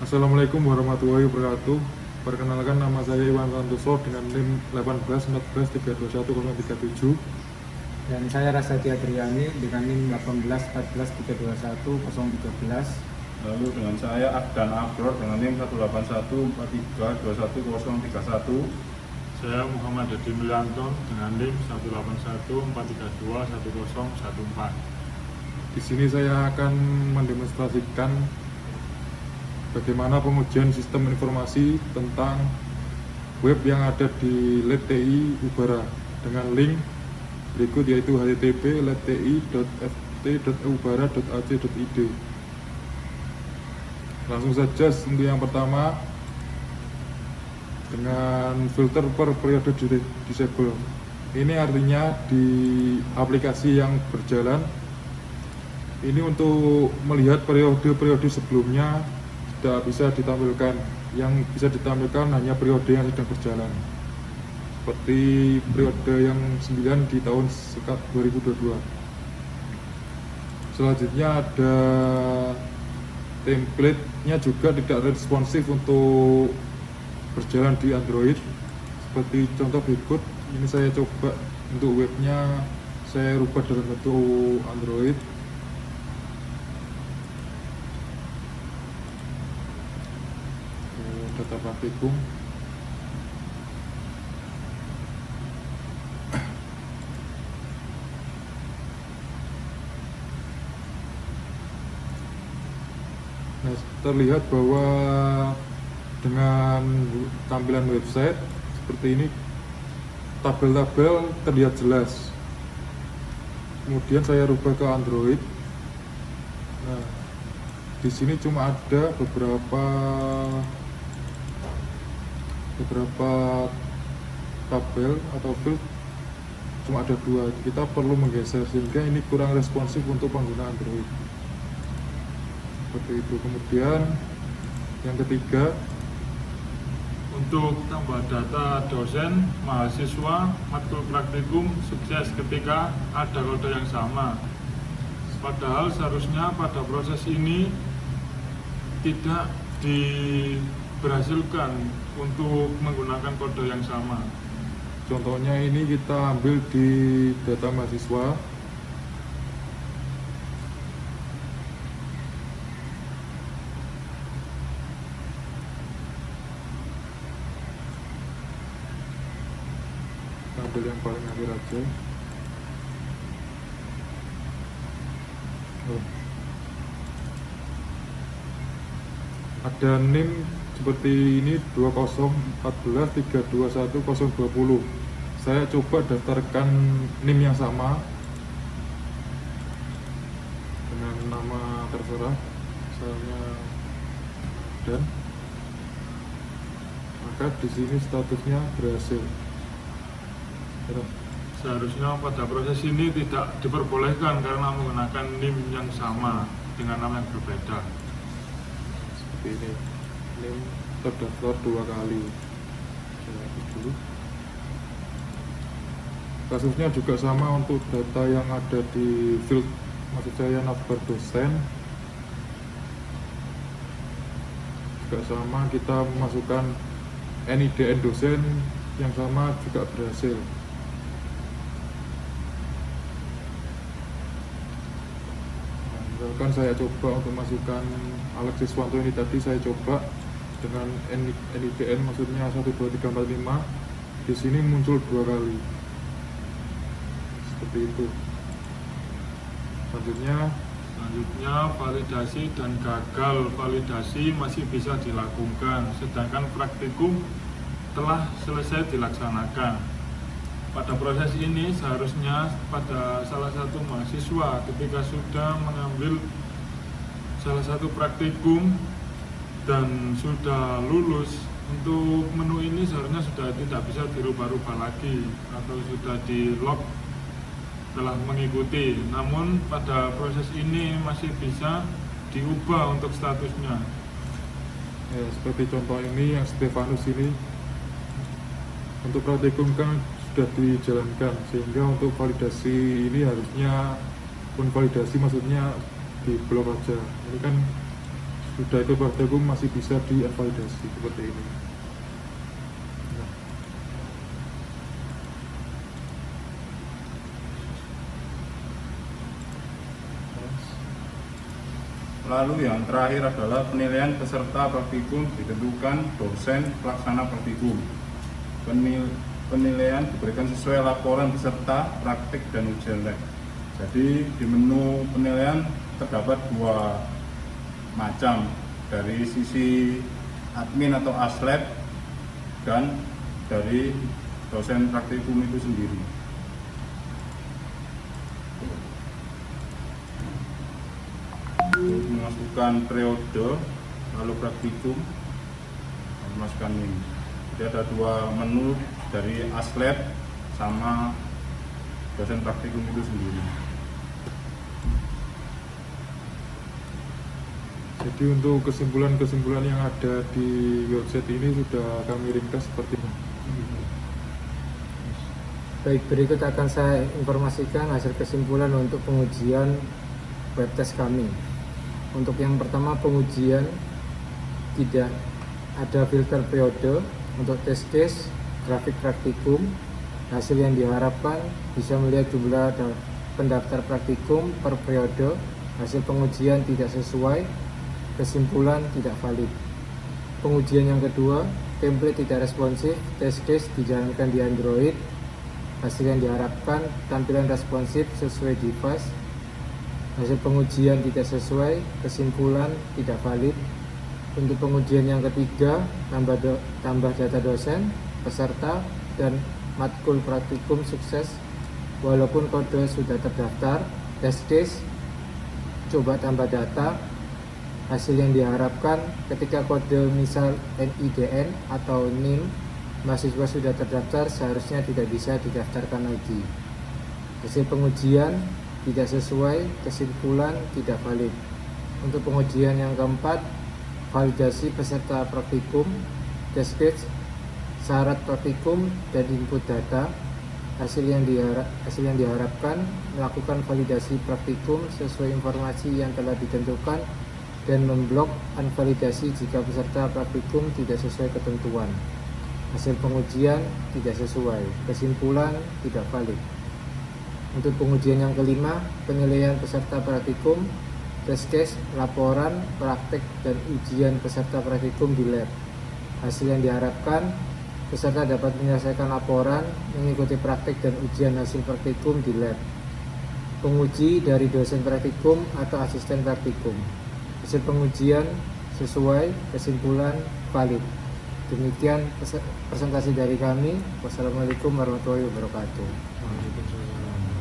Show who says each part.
Speaker 1: Assalamualaikum warahmatullahi wabarakatuh. Perkenalkan, nama saya Iwan Santoso dengan NIM 1814321037.
Speaker 2: Dan saya Rasati Adriani dengan NIM 1814321
Speaker 3: Lalu dengan saya Afdan Abror dengan NIM 18143211031.
Speaker 4: Saya Muhammad Hadi Mulyanto dengan NIM 18143211014.
Speaker 1: Di sini saya akan mendemonstrasikan bagaimana pengujian sistem informasi tentang web yang ada di LabTI Ubara dengan link berikut, yaitu http://labti.ft.ubara.ac.id. Langsung saja untuk yang pertama, dengan filter per periode disable. Ini artinya di aplikasi yang berjalan ini untuk melihat periode-periode sebelumnya tidak bisa ditampilkan. Yang bisa ditampilkan hanya periode yang sedang berjalan, seperti periode yang 9 di tahun 2022. Selanjutnya ada template-nya juga tidak responsif untuk berjalan di Android, seperti contoh berikut. Ini saya coba untuk webnya, saya rubah dalam bentuk Android. Data praktikum. Nah, terlihat bahwa dengan tampilan website seperti ini, tabel-tabel terlihat jelas. Kemudian saya rubah ke Android. Nah, di sini cuma ada beberapa tabel atau field, cuma ada 2. Kita perlu menggeser sehingga ini kurang responsif untuk pengguna Android, seperti itu. Kemudian yang ketiga,
Speaker 4: Untuk tambah data dosen, mahasiswa, matkul praktikum sukses ketika ada kode yang sama. Padahal seharusnya pada proses ini tidak diberhasilkan untuk menggunakan kode yang sama.
Speaker 1: contohnya ini kita ambil di data mahasiswa. Ambil yang paling akhir aja. Ada NIM seperti ini 2014321020. Saya coba daftarkan NIM yang sama dengan nama terserah, misalnya dan, maka di sini statusnya berhasil.
Speaker 4: Seharusnya pada proses ini tidak diperbolehkan karena menggunakan NIM yang sama dengan nama yang berbeda.
Speaker 1: Seperti ini, NIM terdaftar 2 kali. Saya hapus dulu. Kasusnya juga sama untuk data yang ada di field, maksud saya navbar dosen. Juga sama, kita memasukkan NIDN dosen yang sama juga berhasil. Misalkan saya coba untuk masukkan Alexis Siswanto, ini tadi saya coba dengan NIDN, maksudnya 12345. Di sini muncul 2 kali. Seperti itu. Selanjutnya
Speaker 4: Validasi dan gagal validasi masih bisa dilakukan, sedangkan praktikum telah selesai dilaksanakan. Pada proses ini seharusnya pada salah satu mahasiswa ketika sudah mengambil salah satu praktikum dan sudah lulus, untuk menu ini seharusnya sudah tidak bisa dirubah-rubah lagi atau sudah di lock telah mengikuti. Namun pada proses ini masih bisa diubah untuk statusnya.
Speaker 1: ya, seperti contoh ini yang Stefanus ini, untuk praktikum kan sudah dijalankan, sehingga untuk validasi ini harusnya pun validasi, maksudnya di blok aja. Ini kan sudah itu praktikum masih bisa dievaluasi seperti ini.
Speaker 3: Lalu yang terakhir adalah penilaian peserta praktikum ditentukan dosen pelaksana praktikum. Penilaian diberikan sesuai laporan peserta praktik dan ujian lab. Jadi di menu penilaian terdapat dua macam, dari sisi admin atau aslab dan dari dosen praktikum itu sendiri. Untuk memasukkan periode lalu praktikum, memasukkan ini. Jadi ada dua menu dari aslab sama dosen praktikum itu sendiri.
Speaker 1: Jadi untuk kesimpulan-kesimpulan yang ada di website ini sudah kami ringkas seperti ini.
Speaker 2: Baik, berikut akan saya informasikan hasil kesimpulan untuk pengujian web test kami. Untuk yang pertama, pengujian tidak ada filter periode. Untuk test case, grafik praktikum, hasil yang diharapkan bisa melihat jumlah pendaftar praktikum per periode. Hasil pengujian tidak sesuai, kesimpulan tidak valid. Pengujian yang kedua, template tidak responsif, test case dijalankan di Android. Hasil yang diharapkan tampilan responsif sesuai device. Hasil pengujian tidak sesuai, kesimpulan tidak valid. Untuk pengujian yang ketiga, tambah data dosen, peserta, dan matkul praktikum sukses walaupun kode sudah terdaftar. Test case, coba tambah data. Hasil yang diharapkan ketika kode misal NIDN atau NIM mahasiswa sudah terdaftar, seharusnya tidak bisa didaftarkan lagi. Hasil pengujian tidak sesuai, kesimpulan tidak valid. Untuk pengujian yang keempat, validasi peserta praktikum, test case, syarat praktikum, dan input data. Hasil yang diharapkan melakukan validasi praktikum sesuai informasi yang telah ditentukan dan memblok unvalidasi jika peserta praktikum tidak sesuai ketentuan. Hasil pengujian tidak sesuai, kesimpulan tidak valid. Untuk pengujian yang kelima, penilaian peserta praktikum, test case, laporan, praktek, dan ujian peserta praktikum di lab. Hasil yang diharapkan, peserta dapat menyelesaikan laporan, mengikuti praktek dan ujian hasil praktikum di lab. Penguji dari dosen praktikum atau asisten praktikum. Hasil pengujian sesuai, kesimpulan valid. Demikian presentasi dari kami. Wassalamualaikum warahmatullahi wabarakatuh.
Speaker 1: Waalaikumsalam.